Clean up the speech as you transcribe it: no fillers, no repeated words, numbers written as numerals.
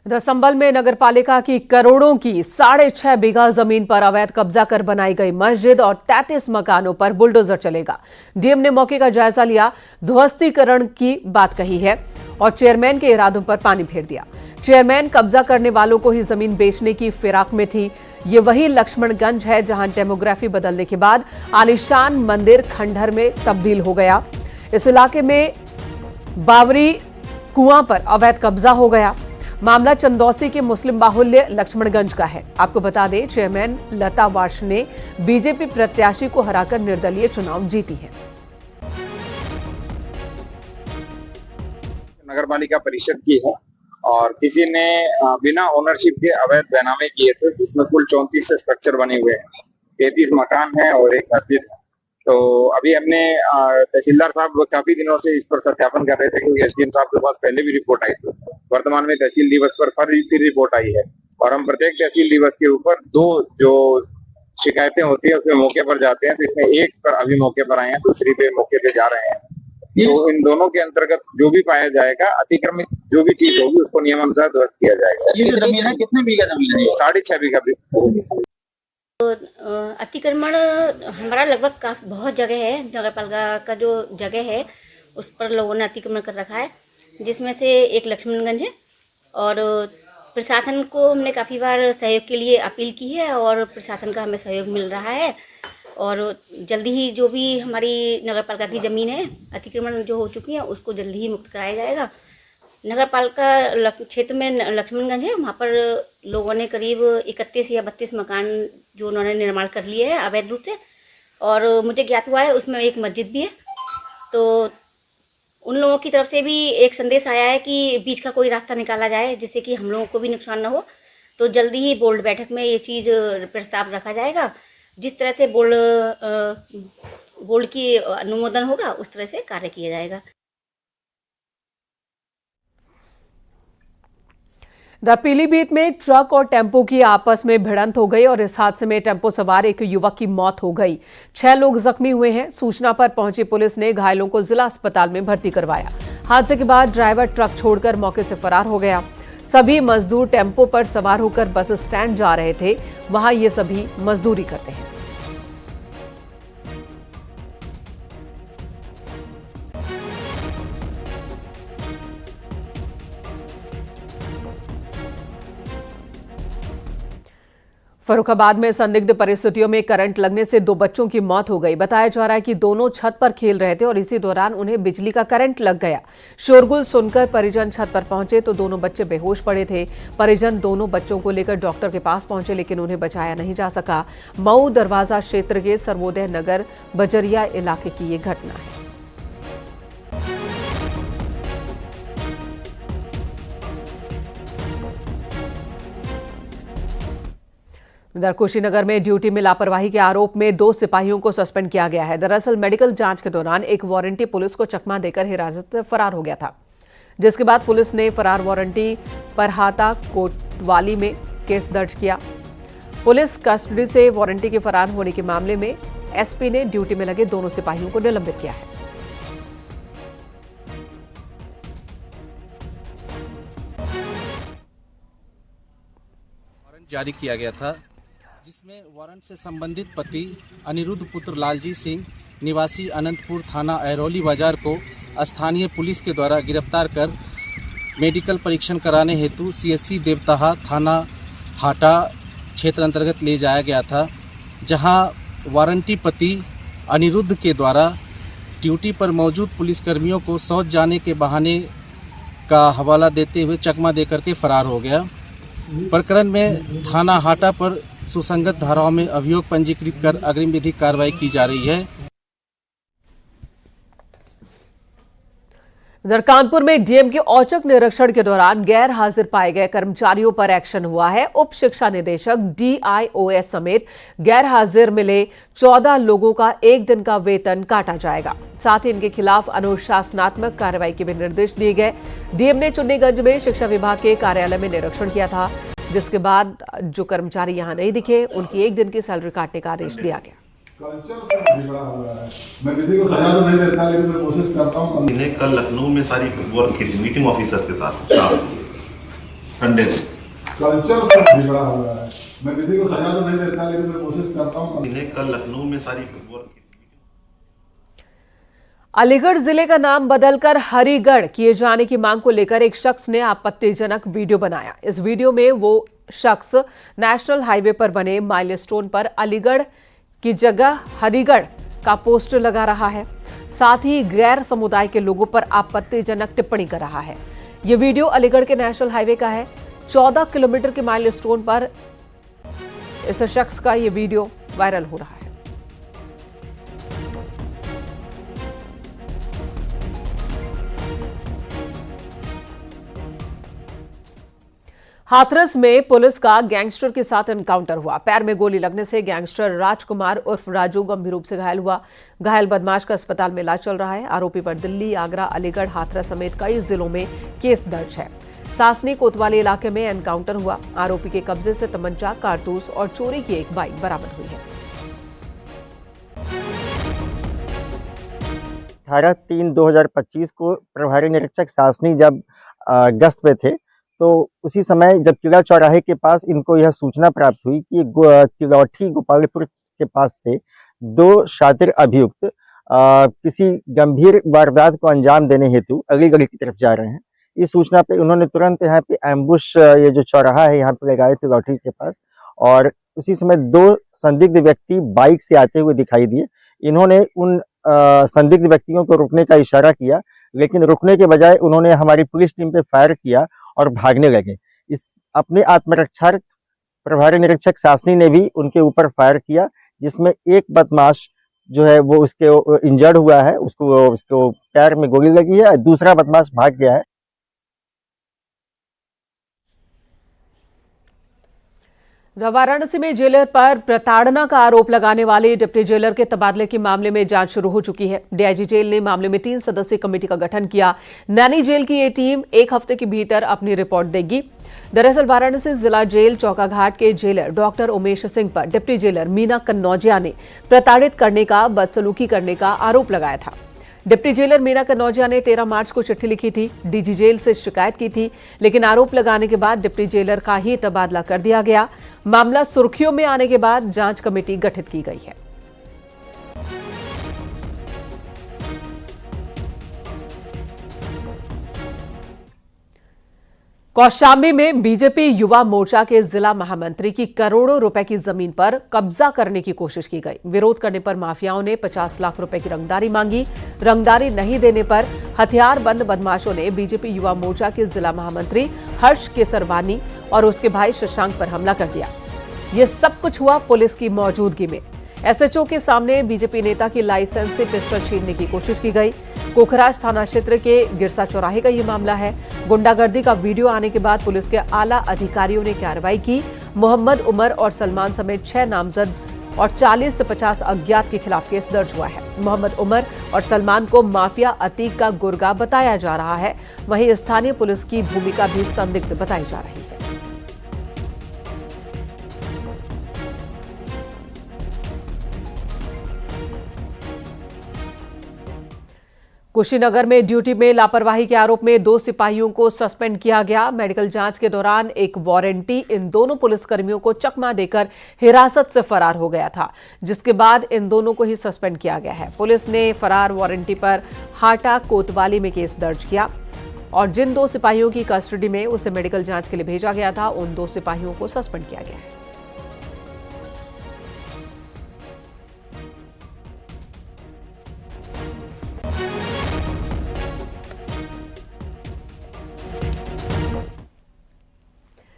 इधर संभल में नगरपालिका की करोड़ों की 6.5 बीघा जमीन पर अवैध कब्जा कर बनाई गई मस्जिद और 33 मकानों पर बुलडोजर चलेगा। डीएम ने मौके का जायजा लिया, ध्वस्तीकरण की बात कही है और चेयरमैन के इरादों पर पानी फेर दिया। चेयरमैन कब्जा करने वालों को ही जमीन बेचने की फिराक में थी। ये वही लक्ष्मणगंज है जहां डेमोग्राफी बदलने के बाद आलीशान मंदिर खंडहर में तब्दील हो गया। इस इलाके में बावरी कुआं पर अवैध कब्जा हो गया। मामला चंदौसी के मुस्लिम बाहुल्य लक्ष्मणगंज का है। आपको बता दें, चेयरमैन लता वार्ष ने बीजेपी प्रत्याशी को हराकर निर्दलीय चुनाव जीती है। नगरपालिका परिषद की है और किसी ने बिना ओनरशिप के अवैध बैनामे किए थे, जिसमें कुल 34 स्ट्रक्चर बने हुए हैं, 33 मकान है और एक मस्जिद है। तो अभी हमने तहसीलदार साहब काफी दिनों से इस पर सत्यापन कर रहे थे, क्योंकि एसडीएम साहब के पास पहले भी रिपोर्ट आई थी। वर्तमान में तहसील दिवस पर फिर रिपोर्ट आई है और हम प्रत्येक तहसील दिवस के ऊपर 2 जो शिकायतें होती है उसमें मौके पर जाते हैं। तो इसमें एक पर अभी मौके पर आए हैं, दूसरी पे मौके पे जा रहे हैं। तो इन दोनों के अंतर्गत जो भी पाया जाएगा, अतिक्रमित जो भी चीज होगी उसको नियमानुसार ध्वस्त किया जाएगा। ये जो जमीन है कितने बीघा जमीन है? 6.5 बीघा। अतिक्रमण हमारा लगभग बहुत जगह है। नगरपालिका का जो जगह है उस पर लोगों ने अतिक्रमण कर रखा है, जिसमें से एक लक्ष्मणगंज है। और प्रशासन को हमने काफ़ी बार सहयोग के लिए अपील की है और प्रशासन का हमें सहयोग मिल रहा है। और जल्दी ही जो भी हमारी नगरपालिका की ज़मीन है अतिक्रमण जो हो चुकी है उसको जल्दी ही मुक्त कराया जाएगा। नगरपालिका क्षेत्र में लक्ष्मणगंज है, वहाँ पर लोगों ने करीब 31 या 32 मकान जो उन्होंने निर्माण कर लिए हैं अवैध रूप से। और मुझे ज्ञात हुआ है उसमें एक मस्जिद भी है। तो उन लोगों की तरफ से भी एक संदेश आया है कि बीच का कोई रास्ता निकाला जाए जिससे कि हम लोगों को भी नुकसान ना हो। तो जल्दी ही बोर्ड बैठक में ये चीज़ प्रस्ताव रखा जाएगा। जिस तरह से बोर्ड की अनुमोदन होगा उस तरह से कार्य किया जाएगा। पीलीभीत में ट्रक और टेम्पो की आपस में भिड़ंत हो गई और इस हादसे में टेम्पो सवार एक युवक की मौत हो गई। 6 लोग जख्मी हुए हैं। सूचना पर पहुंची पुलिस ने घायलों को जिला अस्पताल में भर्ती करवाया। हादसे के बाद ड्राइवर ट्रक छोड़कर मौके से फरार हो गया। सभी मजदूर टेम्पो पर सवार होकर बस स्टैंड जा रहे थे। वहां ये सभी मजदूरी करते हैं। फर्रुखाबाद में संदिग्ध परिस्थितियों में करंट लगने से 2 बच्चों की मौत हो गई। बताया जा रहा है कि दोनों छत पर खेल रहे थे और इसी दौरान उन्हें बिजली का करंट लग गया। शोरगुल सुनकर परिजन छत पर पहुंचे तो दोनों बच्चे बेहोश पड़े थे। परिजन दोनों बच्चों को लेकर डॉक्टर के पास पहुंचे, लेकिन उन्हें बचाया नहीं जा सका। मऊ दरवाजा क्षेत्र के सर्वोदय नगर बजरिया इलाके की ये घटना है। इधर कुशीनगर में ड्यूटी में लापरवाही के आरोप में 2 सिपाहियों को सस्पेंड किया गया है। दरअसल मेडिकल जांच के दौरान एक वारंटी पुलिस को चकमा देकर हिरासत से फरार हो गया था, जिसके बाद पुलिस ने फरार वारंटी पर हाता कोतवाली में केस दर्ज किया। पुलिस कस्टडी से वारंटी के फरार होने के मामले में एसपी ने ड्यूटी में लगे दोनों सिपाहियों को निलंबित किया है। वारंट जारी किया गया था, जिसमें वारंट से संबंधित पति अनिरुद्ध पुत्र लालजी सिंह निवासी अनंतपुर थाना अहरौली बाजार को स्थानीय पुलिस के द्वारा गिरफ्तार कर मेडिकल परीक्षण कराने हेतु सीएससी देवताहा थाना हाटा क्षेत्र अंतर्गत ले जाया गया था, जहां वारंटी पति अनिरुद्ध के द्वारा ड्यूटी पर मौजूद पुलिसकर्मियों को शौच जाने के बहाने का हवाला देते हुए चकमा देकर के फरार हो गया। प्रकरण में थाना हाटा पर सुसंगत धाराओं में अभियोग पंजीकृत कर अग्रिम विधिक कार्रवाई की जा रही है। इधर कानपुर में डीएम के औचक निरीक्षण के दौरान गैर हाजिर पाए गए कर्मचारियों पर एक्शन हुआ है। उप शिक्षा निदेशक डीआईओएस समेत गैर हाजिर मिले 14 लोगों का 1 दिन का वेतन काटा जाएगा। साथ ही इनके खिलाफ अनुशासनात्मक कार्रवाई के भी निर्देश दिए गए। डीएम ने चुन्नीगंज में शिक्षा विभाग के कार्यालय में निरीक्षण किया था, जिसके बाद जो कर्मचारी यहां नहीं दिखे उनकी 1 दिन की सैलरी काटने का आदेश दिया गया। कल्चर से बिगड़ा हुआ है। मैं किसी को सजा तो नहीं देता, लेकिन मैं कोशिश करता हूँ। इन्हें कल लखनऊ में सारी वर्क की मीटिंग ऑफिसर्स के साथ संडे में। कल्चर सब बिगड़ा हुआ है। मैं किसी को सजा तो नहीं देता, लेकिन मैं कोशिश करता हूँ। इन्हें कल लखनऊ में सारी फुटबॉल की अलीगढ़ जिले का नाम बदलकर हरिगढ़ किए जाने की मांग को लेकर एक शख्स ने आपत्तिजनक वीडियो बनाया। इस वीडियो में वो शख्स नेशनल हाईवे पर बने माइलस्टोन पर अलीगढ़ की जगह हरिगढ़ का पोस्टर लगा रहा है, साथ ही गैर समुदाय के लोगों पर आपत्तिजनक टिप्पणी कर रहा है। ये वीडियो अलीगढ़ के नेशनल हाईवे का है। 14 किलोमीटर के माइलस्टोन पर इस शख्स का ये वीडियो वायरल हो रहा है। हाथरस में पुलिस का गैंगस्टर के साथ एनकाउंटर हुआ। पैर में गोली लगने से गैंगस्टर राजकुमार उर्फ राजू गंभीर रूप से घायल हुआ। घायल बदमाश का अस्पताल में इलाज चल रहा है। आरोपी पर दिल्ली, आगरा, अलीगढ़, हाथरस समेत कई जिलों में केस दर्ज है। सासनी कोतवाली इलाके में एनकाउंटर हुआ। आरोपी के कब्जे से तमंचा, कारतूस और चोरी की एक बाइक बरामद हुई है। 18/3/2025 को प्रभारी निरीक्षक सासनी जब गश्त पे थे, तो उसी समय जब किला चौराहे के पास इनको यह सूचना प्राप्त हुई कि किलौठी गोपालपुर के पास से 2 शातिर अभियुक्त किसी गंभीर वारदात को अंजाम देने हेतु अलीगढ़ की तरफ जा रहे हैं। इस सूचना पे उन्होंने तुरंत यहाँ पे एम्बुश, ये जो चौराहा है यहाँ पे लगाए थे किलौठी के पास, और उसी समय 2 संदिग्ध व्यक्ति बाइक से आते हुए दिखाई दिए। इन्होंने उन संदिग्ध व्यक्तियों को रुकने का इशारा किया, लेकिन रुकने के बजाय उन्होंने हमारी पुलिस टीम पे फायर किया और भागने लगे। इस अपने आत्मरक्षा प्रभारी निरीक्षक सासनी ने भी उनके ऊपर फायर किया, जिसमें एक बदमाश जो है वो उसके इंजर्ड हुआ है, उसको पैर में गोली लगी है, दूसरा बदमाश भाग गया है। वाराणसी में जेलर पर प्रताड़ना का आरोप लगाने वाले डिप्टी जेलर के तबादले के मामले में जांच शुरू हो चुकी है। डीआईजी जेल ने मामले में 3 सदस्यीय कमेटी का गठन किया। नैनी जेल की ये टीम 1 हफ्ते के भीतर अपनी रिपोर्ट देगी। दरअसल वाराणसी जिला जेल चौकाघाट के जेलर डॉक्टर उमेश सिंह पर डिप्टी जेलर मीना कन्नौजिया ने प्रताड़ित करने का, बदसलूकी करने का आरोप लगाया था। डिप्टी जेलर मीना कन्नौजिया ने 13 मार्च को चिट्ठी लिखी थी, डीजी जेल से शिकायत की थी, लेकिन आरोप लगाने के बाद डिप्टी जेलर का ही तबादला कर दिया गया। मामला सुर्खियों में आने के बाद जांच कमेटी गठित की गई है। कौशाम्बी में बीजेपी युवा मोर्चा के जिला महामंत्री की करोड़ों रुपए की जमीन पर कब्जा करने की कोशिश की गई। विरोध करने पर माफियाओं ने 50 लाख रुपए की रंगदारी मांगी। रंगदारी नहीं देने पर हथियारबंद बदमाशों ने बीजेपी युवा मोर्चा के जिला महामंत्री हर्ष केसरवानी और उसके भाई शशांक पर हमला कर दिया। यह सब कुछ हुआ पुलिस की मौजूदगी में। एसएचओ के सामने बीजेपी नेता की लाइसेंस से पिस्टल छीनने की कोशिश की गई। कोखराज थाना क्षेत्र के गिरसा चौराहे का ये मामला है। गुंडागर्दी का वीडियो आने के बाद पुलिस के आला अधिकारियों ने कार्रवाई की। मोहम्मद उमर और सलमान समेत 6 नामजद और 40 से 50 अज्ञात के खिलाफ केस दर्ज हुआ है। मोहम्मद उमर और सलमान को माफिया अतीक का गुर्गा बताया जा रहा है। वहीं स्थानीय पुलिस की भूमिका भी संदिग्ध बताई जा रही है। कुशीनगर में ड्यूटी में लापरवाही के आरोप में 2 सिपाहियों को सस्पेंड किया गया। मेडिकल जांच के दौरान एक वारंटी इन दोनों पुलिसकर्मियों को चकमा देकर हिरासत से फरार हो गया था, जिसके बाद इन दोनों को ही सस्पेंड किया गया है। पुलिस ने फरार वारंटी पर हाटा कोतवाली में केस दर्ज किया और जिन 2 सिपाहियों की कस्टडी में उसे मेडिकल जांच के लिए भेजा गया था, उन 2 सिपाहियों को सस्पेंड किया गया है।